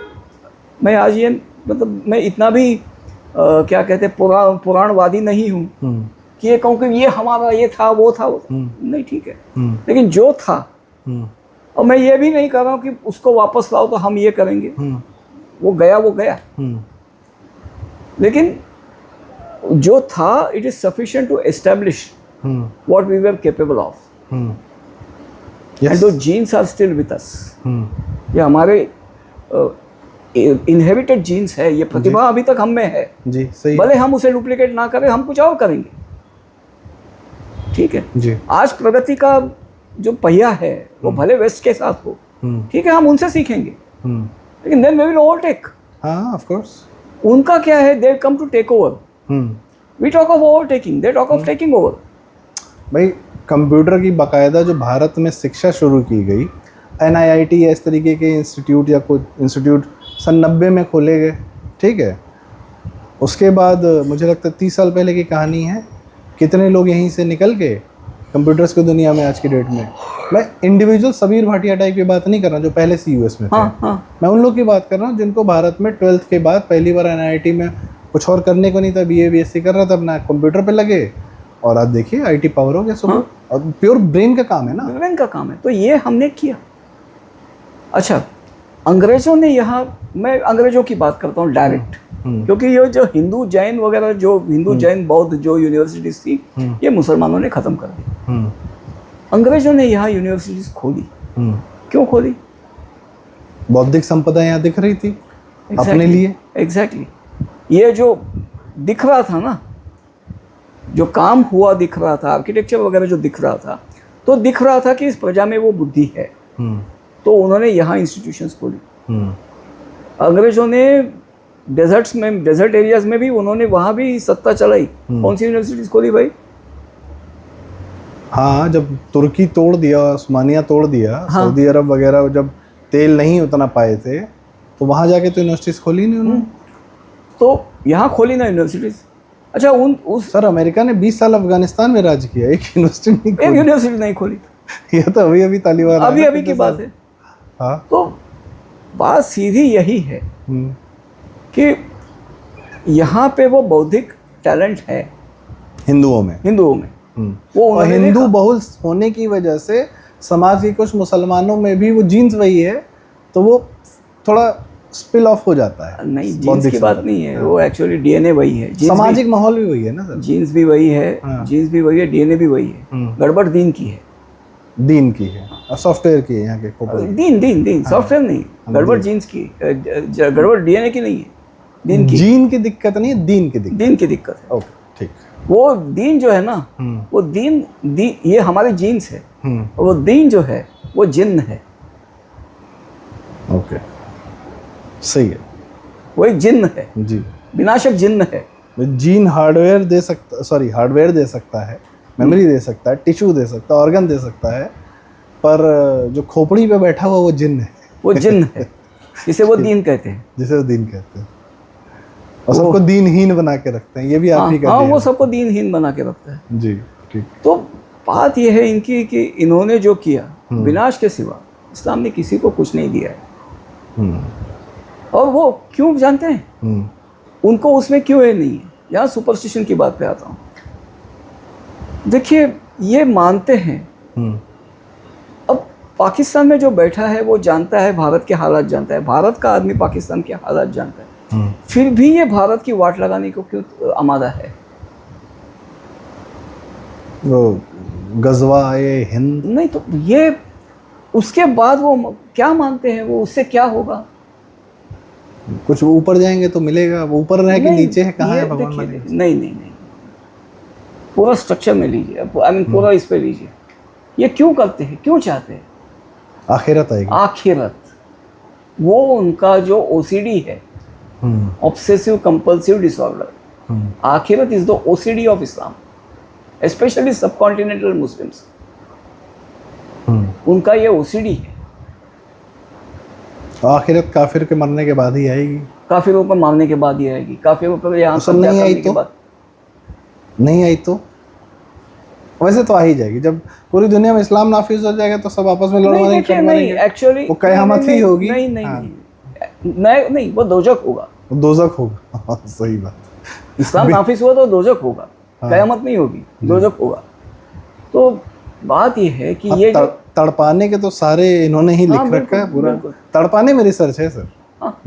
मैं आज ये मतलब मैं इतना भी क्या कहते हैं पुराणवादी नहीं हूँ कि ये कहूँ कि ये हमारा ये था वो था, नहीं, ठीक है, लेकिन जो था, और मैं ये भी नहीं कर रहा हूँ कि उसको वापस लाओ तो हम ये करेंगे, वो गया वो गया, लेकिन जो था it is sufficient to establish what we were capable of, and though genes are still with us. ये हमारे इनहेरिटेड जीन्स है, ये प्रतिभा अभी तक हम में है जी, सही। भले हम उसे डुप्लीकेट ना करें, हम कुछ और करेंगे, ठीक है जी। आज प्रगति का जो पहिया है वो भले वेस्ट के साथ हो, ठीक है, हम उनसे सीखेंगे, लेकिन देन वी विल ओवरटेक। हाँ, ऑफ कोर्स। उनका क्या है, they come to take over, we talk of overtaking, they talk of taking over. भाई कंप्यूटर की बाकायदा जो भारत में शिक्षा शुरू की गई, NIIT या इस तरीके के इंस्टीट्यूट या कुछ इंस्टीट्यूट सन 90 में खोले गए, ठीक है। उसके बाद मुझे लगता है 30 साल पहले की कहानी है, कितने लोग यहीं से निकल के कंप्यूटर्स की दुनिया में आज की डेट में। मैं इंडिविजुअल सबीर भाटिया टाइप की बात नहीं कर रहा जो पहले से US में थे। मैं उन लोग की बात कर रहा हूँ जिनको भारत में 12th के बाद पहली बार NIIT में कुछ और करने को नहीं था, BA BSc कर रहा था, अपना कंप्यूटर पे लगे और आज देखिए IT पावर हो गया सुबह। और प्योर ब्रेन का काम है ना, ब्रेन का काम है, तो ये हमने किया। अच्छा, अंग्रेजों ने यहाँ, मैं अंग्रेजों की बात करता हूँ डायरेक्ट, क्योंकि ये जो हिंदू जैन वगैरह, जो हिंदू जैन बौद्ध जो यूनिवर्सिटीज थी, ये मुसलमानों ने ख़त्म कर दी। अंग्रेजों ने यहाँ यूनिवर्सिटीज खोली, क्यों खोली? बौद्धिक संपदा यहाँ दिख रही थी अपने लिए। एग्जैक्टली, ये जो दिख रहा था ना, जो काम हुआ दिख रहा था, आर्किटेक्चर वगैरह जो दिख रहा था, तो दिख रहा था कि इस प्रजा में वो बुद्धि है, तो उन्होंने यहाँ इंस्टीट्यूशंस खोली। अंग्रेजों ने डेजर्ट्स में, डेजर्ट एरियाज में भी उन्होंने वहाँ भी सत्ता चलाई। कौन सी यूनिवर्सिटीज खोली भाई? हाँ, जब तुर्की तोड़ दिया, उस्मानिया तोड़ दिया, हाँ। सऊदी अरब वगैरह जब तेल नहीं उतना पाए थे, तो वहाँ जाके तो यूनिवर्सिटीज खोली नहीं उन्होंने। तो यहाँ खोली ना यूनिवर्सिटीज। अच्छा, सर अमेरिका ने 20 साल अफगानिस्तान में राज किया, एक यूनिवर्सिटी नहीं खोली। ये तो अभी तालिबान अभी की बात है। हाँ, तो बात सीधी यही है कि यहाँ पे वो बौद्धिक टैलेंट है हिंदुओं में वो और हिंदू बहुल होने की वजह से समाज के कुछ मुसलमानों में भी वो जीन्स वही है, तो वो थोड़ा स्पिल ऑफ हो जाता है। नहीं, जीन्स की बात नहीं है, वो एक्चुअली DNA वही है, सामाजिक माहौल भी वही है ना सर। जीन्स भी वही है, जीन्स भी वही है, DNA भी वही है। गड़बड़ दीन की है, सॉफ्टवेयर की है यहाँ के। दीन सॉफ्टवेयर नहीं, गड़बड़ जीन्स की, गड़बड़ DNA की नहीं है, दीन की। जीन की दिक्कत नहीं है, दीन की दिक्कत है। ओके, ठीक। वो दीन जो है ना, वो दीन ये हमारे जीन्स है, और वो दीन जो है वो जिन्न है। ओके, सही है, वो एक जिन्न है जी, विनाशक जिन्न है। जीन हार्डवेयर दे सकता है, मेमोरी दे सकता है, टिश्यू दे सकता है, ऑर्गन दे सकता है, पर जो खोपड़ी पे बैठा हुआ वो जिन्न है। वो जिन्न है जिसे वो दीन कहते हैं, और सबको दीनहीन बना के रखते हैं। ये भी आप ही कहते हैं। हाँ, वो सबको दीनहीन बना के रखता है जी, ठीक। तो बात यह है इनकी कि इन्होंने जो किया, विनाश के सिवा इस्लाम ने किसी को कुछ नहीं दिया है। और वो क्यों जानते हैं? उनको उसमें क्यों है नहीं है। यहाँ सुपरस्टिशन की बात पे आता हूँ। देखिए, ये मानते हैं, अब पाकिस्तान में जो बैठा है वो जानता है, भारत के हालात जानता है, भारत का आदमी पाकिस्तान के हालात जानता है, फिर भी ये भारत की वाट लगाने को क्यों आमादा है? वो गजवा आए हिंद नहीं, तो ये उसके बाद वो क्या मानते हैं, वो उससे क्या होगा? कुछ ऊपर जाएंगे तो मिलेगा, वो ऊपर रह के नीचे है, कहाँ है भगवान? नहीं, पूरा स्ट्रक्चर में लीजिए, पूरा इस पे लीजिए। ये क्यों करते हैं, क्यों चाहते हैं? आखिरत आएगी। आखिरत, वो उनका जो ओसीडी है, ऑब्सेसिव कंपल्सिव डिसऑर्डर, आखिरत is the OCD of Islam, specially subcontinental Muslims. उनका ये ओसीडी है। आखिरत काफिर के मरने के बाद ही आएगी। काफिरों को मारने के बाद ही आएगी। काफिरों पर यहाँ सब नहीं आई तो नहीं आई तो वैसे तो आ ही जाएगी। जब पूरी दुनिया में इस्लाम नाफिज हो जाएगा तो सब आपस में लड़वाने की नहीं, एक्चुअली वो कयामत ही होगी। नहीं नहीं, नहीं नहीं, वो दोजख होगा। दोजख होगा। सही बात। इस्लाम नाफिज हुआ तो दोजख होगा, कयामत नहीं होगी, दोजख होगा। तो बात ये है कि ये तड़पाने के तो सारे इन्होंने ही लिख रखा है पूरा। तड़पाने में रिसर्च है सर।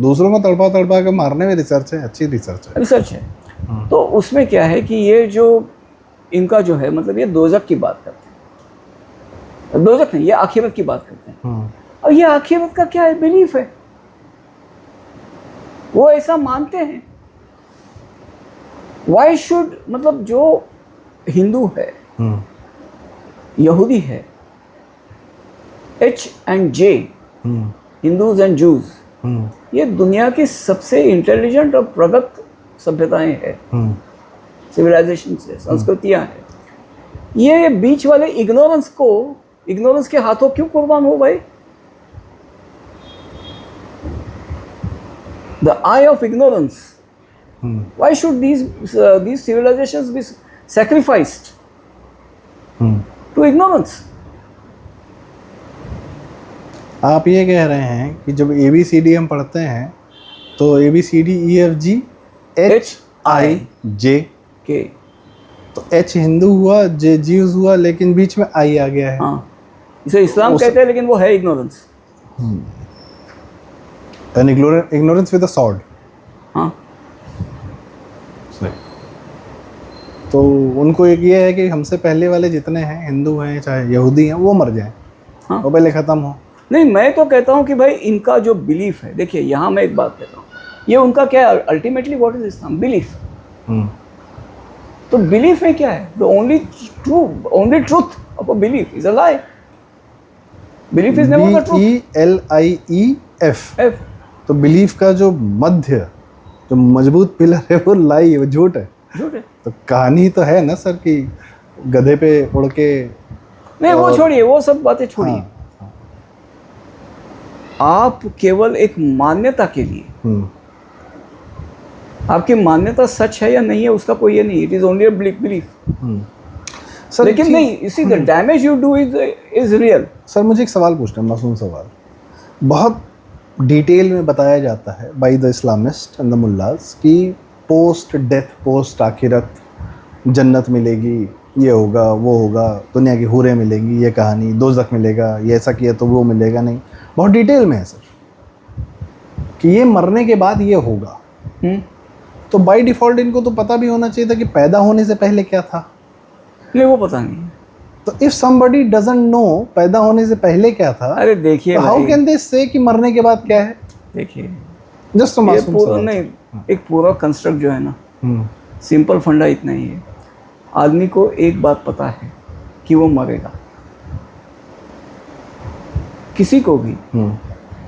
दूसरों को तड़पा तड़पा के मारने में रिसर्च है, अच्छी रिसर्च है। तो उसमें क्या है कि ये जो इनका जो है, मतलब ये दोजख की बात करते हैं। दोजख नहीं, ये आखिरत की बात करते हैं। और ये आखिरत का क्या है, बिलीफ है, वो ऐसा मानते हैं। वाई शुड, मतलब जो हिंदू है, यहूदी है, H&J, हिंदूज एंड जूज, ये दुनिया की सबसे इंटेलिजेंट और प्रगत सभ्यताएं हैं, सिविलाइजेशन है, संस्कृतियां हैं। ये बीच वाले इग्नोरेंस के हाथों क्यों कुर्बान हो भाई? The I of ignorance, why should these civilizations be sacrificed to ignorance? आप ये कह रहे हैं कि जब ABCD हम पढ़ते हैं तो ABCDEFG HIJ के, तो H हिंदू हुआ, J जीव्स हुआ, लेकिन बीच में I आ गया है। हाँ, इसे इस्लाम कहते हैं, लेकिन वो है ignorance. ignorance with a sword। हाँ, तो उनको एक ये है कि हमसे पहले वाले जितने हैं, हिंदू हैं चाहे यहूदी हैं, वो मर जाएं। हाँ, वो पहले ख़त्म हो। नहीं, मैं तो कहता हूँ कि भाई इनका जो बिलीफ है, देखिए यहाँ मैं एक बात कहता हूँ, ये उनका क्या है, ultimately what is Islam? Belief. तो बिलीफ में क्या है? The only truth of a belief is a lie. Belief is never the truth. BELIEF। तो बिलीफ का जो मध्य, जो मजबूत पिलर है, वो लाई है, वो झूठ है। तो कहानी तो है ना सर कि गधे पे उड़ के, नहीं वो छोड़िए, वो सब बातें छोड़िए। हाँ, आप केवल एक मान्यता के लिए, आपकी मान्यता सच है या नहीं है उसका कोई ये नहीं, it is only a belief. लेकिन नहीं, इसी the damage you do is real. Sir मुझे एक सवाल पूछना है, मासूम सवाल। बहुत डिटेल में बताया जाता है by the Islamist and the mullahs कि पोस्ट डेथ, पोस्ट आखिरत जन्नत मिलेगी, ये होगा वो होगा, दुनिया की हूरें मिलेंगी, ये कहानी, दोज़ख मिलेगा, ये ऐसा किया तो वो मिलेगा नहीं। बहुत डिटेल में है सर कि ये मरने के बाद ये होगा। तो बाय डिफ़ॉल्ट इनको तो पता भी होना चाहिए था कि पैदा होने से पहले क्या था। नहीं, वो पता नहीं। तो इफ somebody doesn't know पैदा होने से पहले क्या था, अरे देखिए, हाउ कैन दे से कि मरने के बाद क्या है? देखिए, जस्ट पूरा नहीं, एक पूरा कंस्ट्रक्ट जो है ना, सिंपल फंडा इतना ही है। आदमी को एक बात पता है कि वो मरेगा। किसी को भी,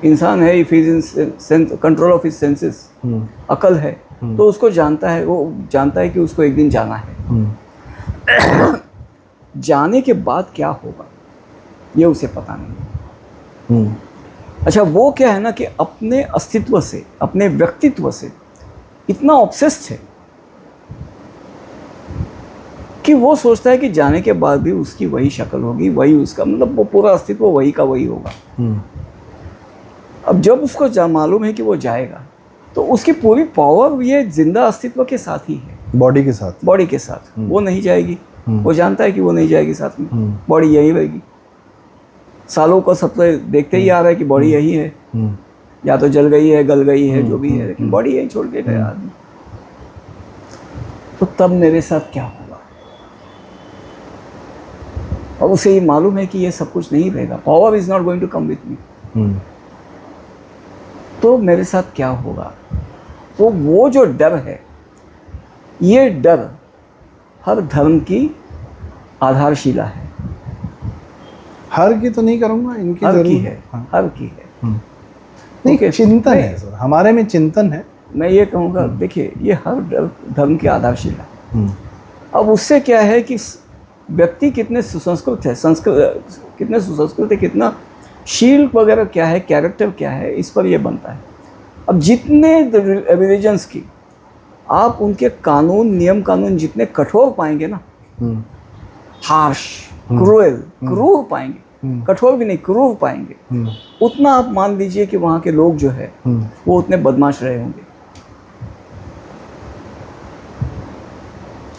इंसान है, if is in control of his senses, अकल है, तो उसको जानता है, वो जानता है कि उसको एक दिन जाना है। जाने के बाद क्या होगा ये उसे पता नहीं। अच्छा, वो क्या है ना कि अपने अस्तित्व से, अपने व्यक्तित्व से इतना ऑब्सेस्ड है कि वो सोचता है कि जाने के बाद भी उसकी वही शक्ल होगी, वही उसका, मतलब वो पूरा अस्तित्व वही का वही होगा। अब जब उसको मालूम है कि वो जाएगा, तो उसकी पूरी पावर ये जिंदा अस्तित्व के साथ ही है, बॉडी के साथ, बॉडी के साथ। वो नहीं जाएगी, वो जानता है कि वो नहीं जाएगी साथ में, बॉडी यही रहेगी। सालों को सब तो देखते ही आ रहा है कि बॉडी यही है, या तो जल गई है, गल गई है, जो भी है, लेकिन बॉडी यही छोड़ के गया आदमी। तो तब मेरे साथ क्या होगा? और उसे ये मालूम है कि ये सब कुछ नहीं रहेगा, power is not going to come with me. तो मेरे साथ क्या होगा? तो वो जो डर है, ये डर हर धर्म की आधारशिला है। हर की तो नहीं करूँगा, इनकी हर जरूर की है, हर की है। नहीं, ओके, चिंतन है सर, हमारे में चिंतन है। मैं ये कहूँगा, देखिए ये हर धर्म की आधारशिला है। अब उससे क्या है कि व्यक्ति कितने सुसंस्कृत है, कितने सुसंस्कृत है, कितना शील वगैरह क्या है, कैरेक्टर क्या है, इस पर ये बनता है। अब जितने रिलीजन्स की आप उनके कानून, नियम कानून जितने कठोर पाएंगे ना, हार्श, क्रूर पाएंगे, कठोर भी नहीं, क्रूर पाएंगे, उतना आप मान लीजिए कि वहाँ के लोग जो है वो उतने बदमाश रहे होंगे।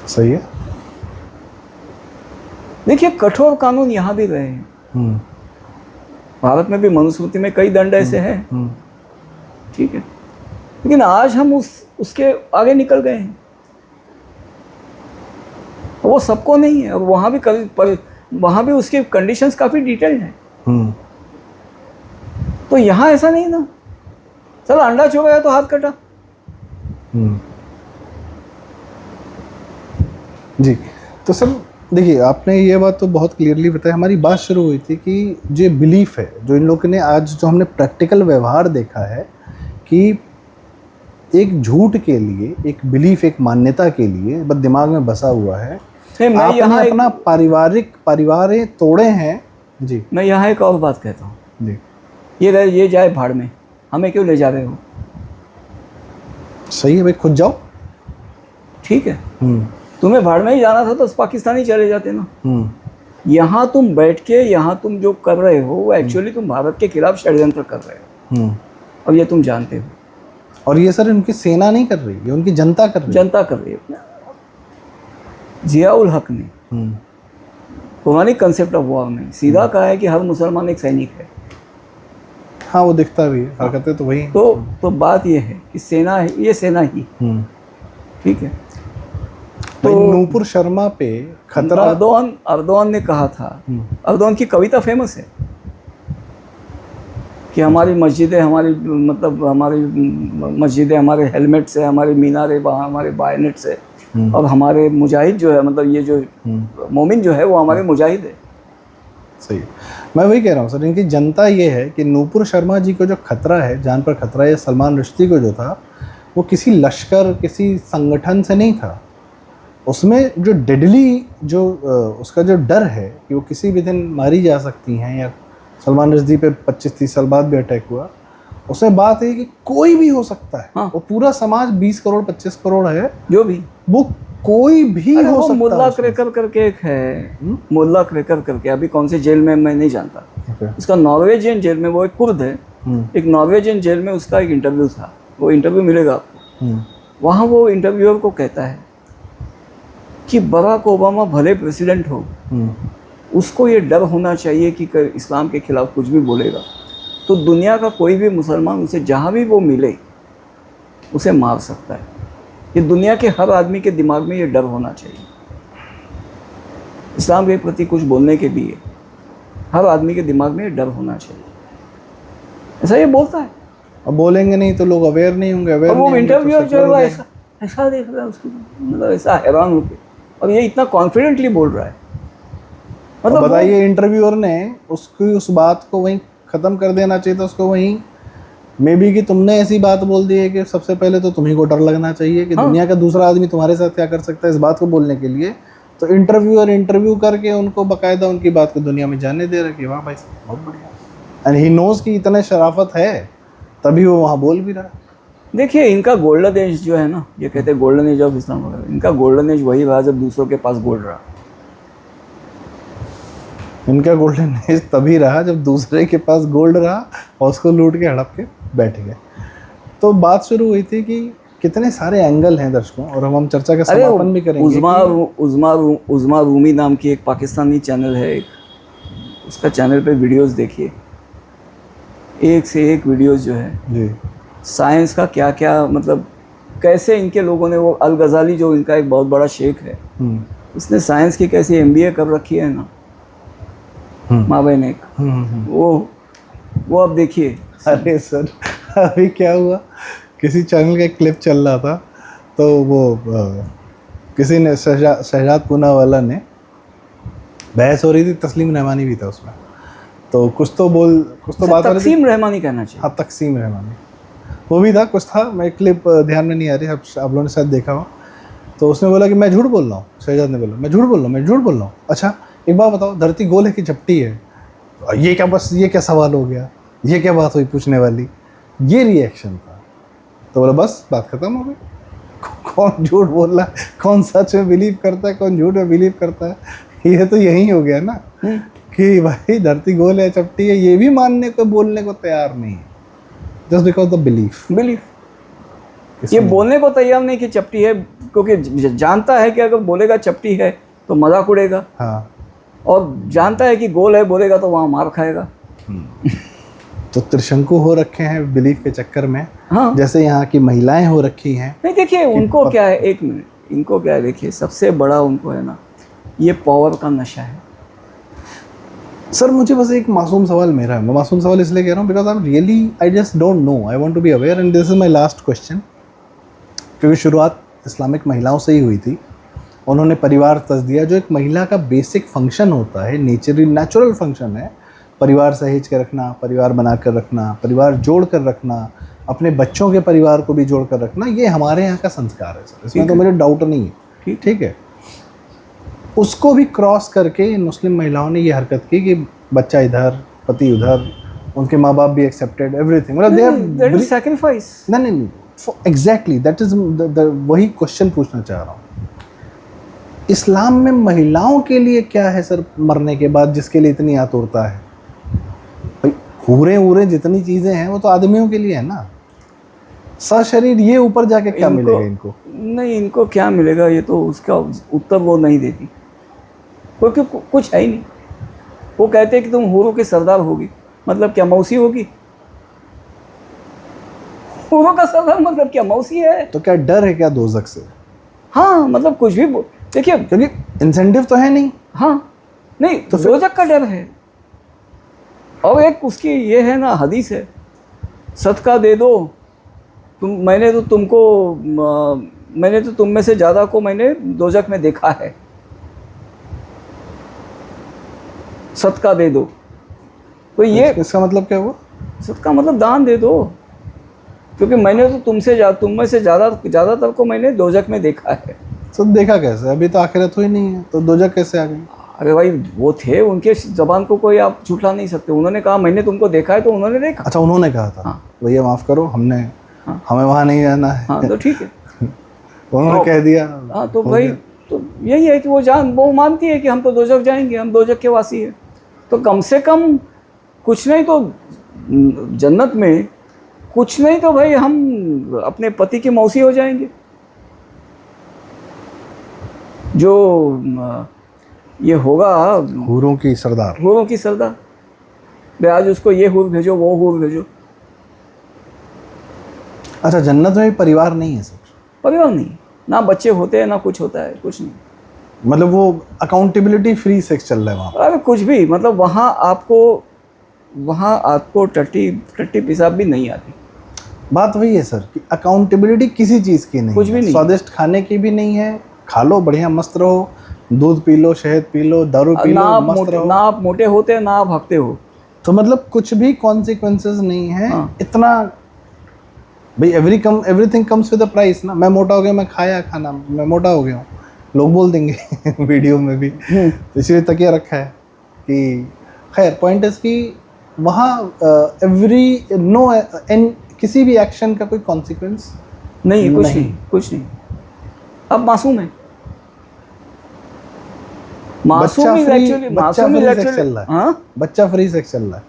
सही है। देखिए कठोर कानून यहाँ भी रहे हैं, भारत में भी मनुस्मृति में कई दंड ऐसे हैं, ठीक है, लेकिन आज हम उसके आगे निकल गए हैं। वो सबको नहीं है, और वहाँ भी उसकी कंडीशंस काफ़ी डिटेल्ड हैं। तो यहाँ ऐसा नहीं ना, चलो अंडा चुराया तो हाथ कटा। जी, तो सर देखिए, आपने ये बात तो बहुत क्लियरली बताई। हमारी बात शुरू हुई थी कि जो बिलीफ है, जो इन लोगों ने आज जो हमने प्रैक्टिकल व्यवहार देखा है कि एक झूठ के लिए, एक बिलीफ, एक मान्यता के लिए बस दिमाग में बसा हुआ है। आपने अपना परिवार तोड़े हैं। जी, मैं यहाँ एक और बात कहता हूँ जी, ये जाए भाड़ में, हमें क्यों ले जा रहे हो? सही है भाई, खुद जाओ। ठीक है, तुम्हें भाड़ में ही जाना था तो पाकिस्तानी चले जाते ना। यहाँ तुम बैठ के यहाँ तुम जो कर रहे हो वो एक्चुअली तुम भारत के खिलाफ षड्यंत्र कर रहे हो, और ये तुम जानते हो। और ये सर उनकी सेना नहीं कर रही, ये उनकी जनता कर रही है। जनता कर रही है। जियाउल हक ने पुरानी कंसेप्ट ऑफ वॉर में सीधा कहा है कि हर मुसलमान एक सैनिक है। हाँ, वो दिखता भी है, हरकतें तो वही। तो बात ये है कि सेना है, ये सेना ही, ठीक है। तो नूपुर शर्मा पे खतरा, अर्दोआन ने कहा था, अर्दोआन की कविता फेमस है कि हमारी मस्जिदें, हमारी मस्जिदें हमारे हेलमेट से, हमारी मीनारें हमारे बायनेट से, और हमारे मुजाहिद जो है, मतलब ये जो मोमिन जो है वो हमारे मुजाहिद है। सही, मैं वही कह रहा हूँ सर, इनकी जनता ये है कि नूपुर शर्मा जी को जो खतरा है, जान पर खतरा, या सलमान रुश्दी को जो था, वो किसी लश्कर, किसी संगठन से नहीं था। उसमें जो डेडली, जो उसका जो डर है कि वो किसी भी दिन मारी जा सकती हैं, या सलमान रुश्दी पे 25-30 साल बाद भी अटैक हुआ, उसमें बात है कि कोई भी हो सकता है। हाँ। वो पूरा समाज 20 करोड़ 25 करोड़ है, जो भी, वो कोई भी हो सकता है। मुल्ला क्रेकर करके एक है, मुल्ला क्रेकर करके, अभी कौन से जेल में मैं नहीं जानता। उसका नॉर्वेजियन जेल में, वो एक कुर्द है, एक नॉर्वेजियन जेल में उसका एक इंटरव्यू था, वो इंटरव्यू मिलेगा आपको। वहाँ वो इंटरव्यूअर को कहता है कि बराक ओबामा भले प्रेसिडेंट हो, उसको ये डर होना चाहिए कि इस्लाम के खिलाफ कुछ भी बोलेगा तो दुनिया का कोई भी मुसलमान उसे जहाँ भी वो मिले उसे मार सकता है। ये दुनिया के हर आदमी के दिमाग में ये डर होना चाहिए, इस्लाम के प्रति कुछ बोलने के लिए हर आदमी के दिमाग में ये डर होना चाहिए। ऐसा ये बोलता है। अब बोलेंगे नहीं तो लोग अवेयर नहीं होंगे, अवेयर वो इंटरव्यूअर जो है ऐसा देख रहा है उसको, मतलब ऐसा हैरान होकर, और ये इतना कॉन्फिडेंटली बोल रहा है। मतलब बताइए, इंटरव्यूअर ने उसकी उस बात को वहीं ख़त्म कर देना चाहिए था, उसको वहीं, मे बी कि तुमने ऐसी बात बोल दी है कि सबसे पहले तो तुम्ही को डर लगना चाहिए कि दुनिया का दूसरा आदमी तुम्हारे साथ क्या कर सकता है, इस बात को बोलने के लिए तो इंटरव्यूअर इंटरव्यू करके उनको बाकायदा उनकी बात को दुनिया में जाने दे रहा कि वाह भाई बहुत बढ़िया, एंड ही नोज कि इतने शराफत है तभी वो वहाँ बोल भी रहा है। देखिए इनका गोल्डन एज जो है ना, ये कहते हैं गोल्डन एज ऑफ इस्लाम वगैरह, इनका गोल्डन एज वही रहा जब दूसरों के पास गोल्ड रहा। इनका गोल्डन एज तभी रहा जब दूसरे के पास गोल्ड रहा और उसको लूट के हड़प के बैठ गए। तो बात शुरू हुई थी कि कितने सारे एंगल हैं दर्शकों, और हम चर्चा का समापन भी करेंगे। उज़मा रूमी नाम की एक पाकिस्तानी चैनल है, उसका चैनल पे वीडियोस देखिए, एक से एक वीडियोस जो है जी, साइंस का क्या क्या, मतलब कैसे इनके लोगों ने, वो अल गज़ाली जो इनका एक बहुत बड़ा शेख है, उसने साइंस की कैसी MBA कर रखी है ना, माबैन एक, वो अब देखिए। अरे सर अभी क्या हुआ, किसी चैनल का एक क्लिप चल रहा था, तो वो किसी ने शहजाद पूनावाला ने बहस हो रही थी, तस्लीम रहमानी भी था उसमें, तो कुछ तो बात हो रही थी। तकसीम रहमानी कहना चाहिए। हाँ, तकसीम रहमानी, वो भी था, कुछ था, मैं क्लिप ध्यान में नहीं आ रही, आप लोगों ने शायद देखा हो। तो उसने बोला कि मैं झूठ बोल रहा हूँ, शहजाद ने बोला मैं झूठ बोल रहा हूँ। अच्छा एक बात बताओ, धरती गोल है कि चपटी है? ये क्या सवाल हो गया, ये क्या बात हुई पूछने वाली? ये रिएक्शन था। तो बोला बस बात खत्म हो गई। कौन झूठ बोल रहा है, कौन सच में बिलीव करता है, कौन झूठ में बिलीव करता है, ये तो यही हो गया ना कि भाई धरती गोल है चपटी है, ये भी मानने को बोलने को तैयार नहीं है, जस्ट बिकॉज द बिलीफ। ये बोलने को तैयार नहीं कि चपटी है, क्योंकि जानता है कि अगर बोलेगा चपटी है तो मजाक उड़ेगा। हाँ, और जानता है कि गोल है, बोलेगा तो वहाँ मार खाएगा। तो त्रिशंकु हो रखे हैं बिलीफ के चक्कर में। हाँ, जैसे यहाँ की महिलाएं हो रखी हैं। नहीं देखिए उनको क्या है, एक मिनट, इनको क्या है, देखिए सबसे बड़ा उनको है ना, ये पावर का नशा है। सर मुझे बस एक मासूम सवाल मेरा है, मैं मासूम सवाल इसलिए कह रहा हूँ because I just don't know, I want to be aware and this is my last question. क्योंकि शुरुआत इस्लामिक महिलाओं से ही हुई थी, उन्होंने परिवार तज दिया, जो एक महिला का बेसिक फंक्शन होता है, नेचुरल फंक्शन है, परिवार सहेज के रखना, परिवार बना कर रखना, परिवार जोड़ कर रखना, अपने बच्चों के परिवार को भी जोड़ कर रखना, ये हमारे यहाँ का संस्कार है सर, इसमें तो मुझे डाउट नहीं है। ठीक है, उसको भी क्रॉस करके इन मुस्लिम महिलाओं ने ये हरकत की कि बच्चा इधर, पति उधर, उनके माँ बाप भी एक्सेप्टेड, एवरीथिंग, मतलब दे हैव सैक्रिफाइस। नहीं, एग्जैक्टली दैट इज वही क्वेश्चन पूछना चाह रहा हूँ। इस्लाम में महिलाओं के लिए क्या है सर मरने के बाद, जिसके लिए इतनी आतुरता है? भाई हूरे जितनी चीज़ें हैं वो तो आदमियों के लिए है ना, सशरीर ये ऊपर जाके क्या मिलेगा इनको? नहीं, इनको क्या मिलेगा ये तो उसका उत्तर वो नहीं देती, क्योंकि कुछ है ही नहीं। वो कहते हैं कि तुम हूरों के सरदार होगी, मतलब क्या मौसी होगी? हूरों का सरदार मतलब क्या मौसी है? तो क्या डर है क्या दोजख से? हाँ, मतलब कुछ भी देखिए, क्योंकि इंसेंटिव तो है नहीं। हाँ, नहीं तो दोजख का डर है। और एक उसकी ये है ना, हदीस है, सदका दे दो मैंने तो तुम में से ज़्यादा को मैंने दोजख में देखा है, सदका दे दो। तो ये इसका मतलब क्या हुआ? सदका मतलब दान दे दो, क्योंकि मैंने तो तुम में से ज़्यादातर को मैंने दोजख में देखा है। तो देखा कैसे? अभी तो आखिरत हुई नहीं है, तो दोजख कैसे आ गई? अरे भाई वो थे, उनके जबान को कोई आप झूठला नहीं सकते। उन्होंने कहा मैंने तुमको देखा है, तो उन्होंने देखा। अच्छा, उन्होंने कहा था। हाँ। भैया माफ़ करो, हमें वहाँ नहीं जाना है। हाँ, तो ठीक है। उन्होंने कह दिया। हाँ, तो भाई तो यही है कि वो मानती है कि हम तो दोजख जाएंगे, हम दोजख के वासी हैं, तो कम से कम कुछ नहीं तो जन्नत में, कुछ नहीं तो भाई हम अपने पति की मौसी हो जाएंगे। जो ये होगा हूरों की सरदार भाई, आज उसको ये हूर भेजो, वो हूर भेजो। अच्छा, जन्नत में भी परिवार नहीं है सर? परिवार नहीं, ना बच्चे होते हैं, ना कुछ होता है, कुछ नहीं। मतलब वो अकाउंटेबिलिटी फ्री सेक्स चल रहा है वहाँ? अरे कुछ भी, मतलब वहाँ आपको टट्टी पेशाब भी नहीं आती। बात वही है सर कि अकाउंटेबिलिटी किसी चीज़ की नहीं, कुछ भी नहीं, स्वादिष्ट खाने की भी नहीं है। खा लो, बढ़िया मस्त रहो, दूध पी लो, शहद पी लो, दारू पी लो, मस्त रहो। ना आप मोटे होते हैं, ना आप हकते हो, तो मतलब कुछ भी कॉन्सिक्वेंसेस नहीं है। हाँ। इतना भाई everything comes with a price ना। मैं मोटा हो गया, मैं खाया खाना, मैं मोटा हो गया हूँ, लोग बोल देंगे वीडियो में भी, तो इसलिए तकिया रखा है कि खैर। पॉइंट इज कि वहाँ किसी भी एक्शन का कोई कॉन्सिक्वेंस नहीं, कुछ नहीं। अब मासूम है, बच्चा फ्री सेक्स चल रहा है। हाँ, बच्चा फ्री सेक्स चल रहा है,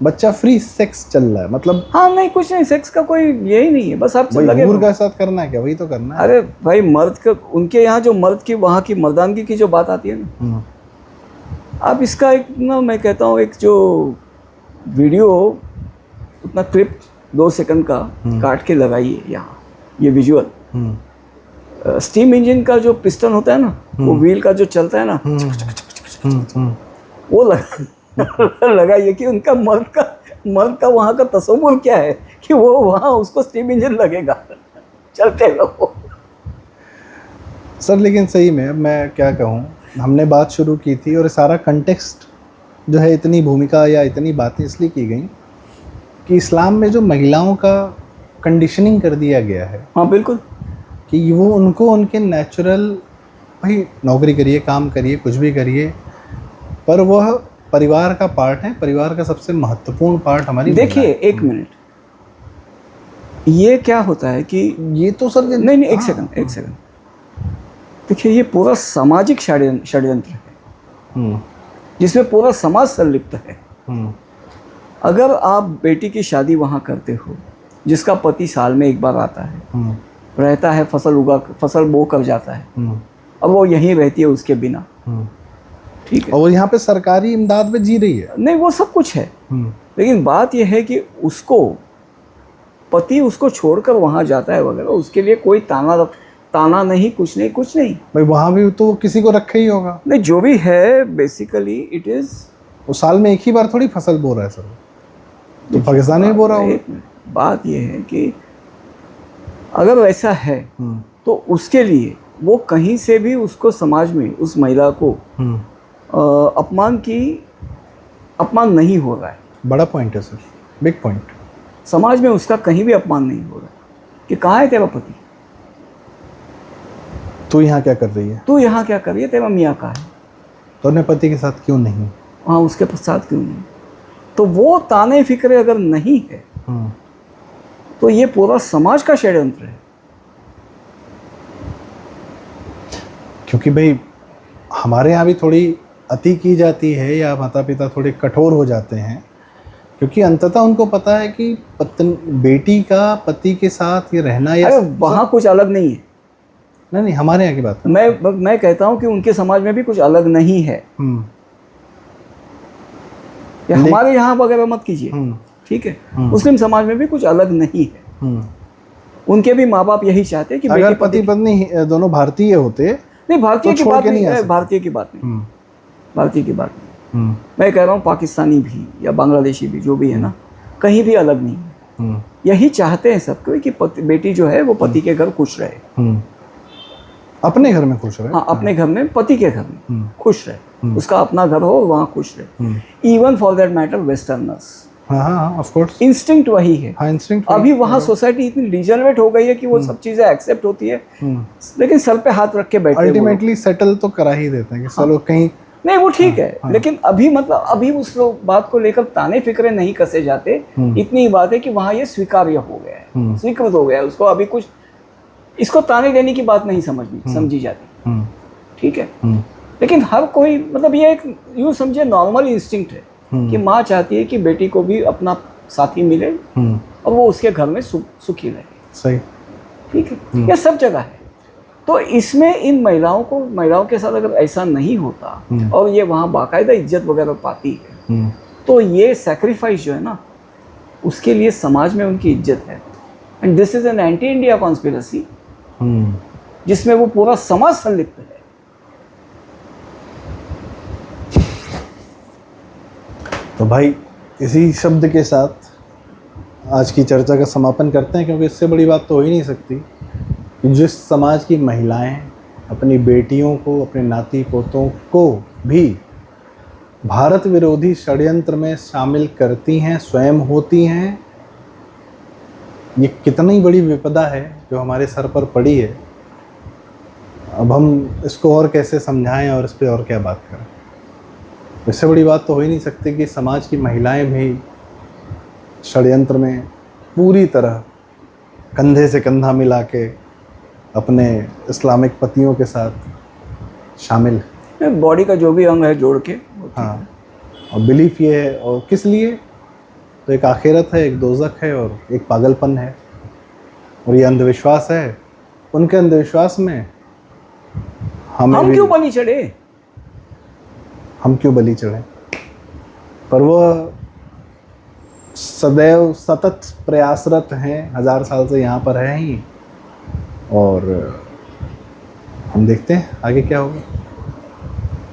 बच्चा फ्री सेक्स चल रहा है, मतलब हाँ, नहीं कुछ नहीं, सेक्स का कोई यही नहीं है, बस आप हूर का साथ करना है क्या? वही तो करना है। अरे भाई मर्द का, उनके यहाँ जो मर्द की वहाँ की मर्दानगी की जो बात आती है ना, आप इसका एक ना, मैं कहता हूँ एक जो वीडियो, उतना क्लिप 2 सेकंड का काट के लगाइए यहाँ, ये विजुअल। स्टीम इंजन का जो पिस्टन होता है ना, वो व्हील का जो चलता है ना, वो लगाइए कि उनका मर्द का वहाँ का तस्वुर क्या है कि वो वहाँ उसको स्टीम इंजन लगेगा, चलते रहो सर। लेकिन सही में मैं क्या कहूँ, हमने बात शुरू की थी और सारा कंटेक्स्ट जो है इतनी भूमिका या इतनी बातें इसलिए की गई कि इस्लाम में जो महिलाओं का कंडीशनिंग कर दिया गया है, हाँ बिल्कुल, कि वो उनको उनके नेचुरल, भाई नौकरी करिए, काम करिए, कुछ भी करिए, पर वह परिवार का पार्ट है, परिवार का सबसे महत्वपूर्ण पार्ट हमारी। देखिए एक मिनट, ये क्या होता है कि ये तो सर नहीं, एक सेकंड, देखिए ये पूरा सामाजिक षड्यंत्र है जिसमें पूरा समाज संलिप्त है। अगर आप बेटी की शादी वहाँ करते हो जिसका पति साल में एक बार आता है, रहता है, फसल बो कर जाता है, अब वो यहीं रहती है उसके बिना, ठीक है, और यहाँ पे सरकारी इमदाद पे जी रही है, नहीं वो सब कुछ है, लेकिन बात यह है कि उसको पति उसको छोड़कर वहाँ जाता है वगैरह, उसके लिए कोई ताना नहीं, कुछ नहीं भाई वहाँ भी तो किसी को रखा ही होगा। नहीं, जो भी है बेसिकली इट इज, वो साल में एक ही बार थोड़ी फसल बो रहा है सर, तो पाकिस्तान में बो रहा होगा। बात यह है कि अगर वैसा है तो उसके लिए वो कहीं से भी उसको समाज में उस महिला को अपमान नहीं हो रहा है। बड़ा पॉइंट है सर, बिग पॉइंट। समाज में उसका कहीं भी अपमान नहीं हो रहा है कि कहाँ है तेरा पति, तू यहाँ क्या कर रही है, तू यहाँ क्या कर रही है, तेरा मियाँ कहाँ है, तो अपने पति के साथ क्यों नहीं, हाँ उसके साथ क्यों नहीं। तो वो ताने फिक्रे अगर नहीं है तो ये पूरा समाज का षड्यंत्र है। क्योंकि भाई हमारे यहाँ भी थोड़ी अति की जाती है, या माता पिता थोड़े कठोर हो जाते हैं, क्योंकि अंततः उनको पता है कि बेटी का पति के साथ ये रहना, या वहाँ कुछ अलग नहीं है। नहीं, हमारे यहाँ की बात मैं कहता हूँ कि उनके समाज में भी कुछ अलग नहीं है। या हमारे यहाँ वगैरह मत कीजिए, ठीक है, मुस्लिम समाज में भी कुछ अलग नहीं है। उनके भी माँ बाप यही चाहते हैं कि अगर पति पत्नी दोनों भारतीय होते, नहीं भारतीय तो की बात नहीं, भारतीय की बात नहीं, भारतीय की बात नहीं, मैं कह रहा हूँ पाकिस्तानी भी या बांग्लादेशी भी जो भी है ना, कहीं भी अलग नहीं है। यही चाहते हैं सबको कि बेटी जो है वो पति के घर खुश रहे, अपने घर में खुश रहे, हाँ अपने घर में, पति के घर में खुश रहे, उसका अपना घर हो वहाँ खुश रहे। Even for that matter westerners, हाँ ऑफ कोर्स, इंस्टिंक्ट वही है। हाँ इंस्टिंक्ट। अभी वहाँ सोसाइटी इतनी डिजेनरेट हो गई है कि वो सब चीजें एक्सेप्ट होती है, लेकिन सर पे हाथ रख के बैठे, अल्टीमेटली सेटल तो करा ही देते हैं कि चलो कहीं, नहीं वो ठीक है, लेकिन अभी मतलब अभी उस बात को लेकर ताने फिक्रे नहीं कसे जाते। इतनी ही बात है कि वहाँ ये स्वीकार्य हो गया है, स्वीकृत हो गया है, उसको अभी कुछ इसको ताने देने की बात नहीं समझी जाती, ठीक है। लेकिन हर कोई मतलब ये एक यूँ समझे नॉर्मल इंस्टिंक्ट है कि माँ चाहती है कि बेटी को भी अपना साथी मिले और वो उसके घर में सुखी रहे, सही, ठीक है, ये सब जगह है। तो इसमें इन महिलाओं के साथ अगर ऐसा नहीं होता और ये वहाँ बाकायदा इज्जत वगैरह पाती है, तो ये सैक्रिफाइस जो है ना, उसके लिए समाज में उनकी इज्जत है। And this is an anti India conspiracy जिसमें वो पूरा समाज संलिप्त है। तो भाई इसी शब्द के साथ आज की चर्चा का समापन करते हैं, क्योंकि इससे बड़ी बात तो हो ही नहीं सकती कि जिस समाज की महिलाएं अपनी बेटियों को, अपने नाती पोतों को भी भारत विरोधी षड्यंत्र में शामिल करती हैं, स्वयं होती हैं, ये कितनी बड़ी विपदा है जो हमारे सर पर पड़ी है। अब हम इसको और कैसे समझाएं और इस पर और क्या बात करें। इससे बड़ी बात तो हो ही नहीं सकती कि समाज की महिलाएं भी षड्यंत्र में पूरी तरह कंधे से कंधा मिला के अपने इस्लामिक पतियों के साथ शामिल है। बॉडी का जो भी अंग है जोड़ के, हाँ, और बिलीफ ये है, और किस लिए, तो एक आखिरत है, एक दोज़ख है और एक पागलपन है, और ये अंधविश्वास है। उनके अंधविश्वास में हम क्यों बलि चढ़े, हम क्यों बलि चढ़े, पर वह सदैव सतत प्रयासरत हैं, 1000 साल से यहाँ पर हैं ही, और हम देखते हैं आगे क्या होगा।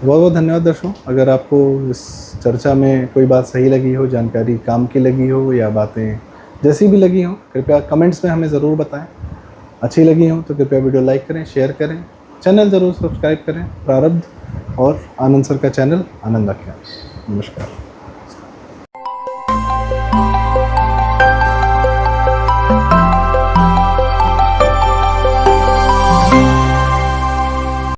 बहुत बहुत धन्यवाद दर्शकों। अगर आपको इस चर्चा में कोई बात सही लगी हो, जानकारी काम की लगी हो, या बातें जैसी भी लगी हो, कृपया कमेंट्स में हमें ज़रूर बताएं। अच्छी लगी हो तो कृपया वीडियो लाइक करें, शेयर करें, चैनल ज़रूर सब्सक्राइब करें। प्रारब्ध और आनंद सर का चैनल आनंद आख्यान। नमस्कार।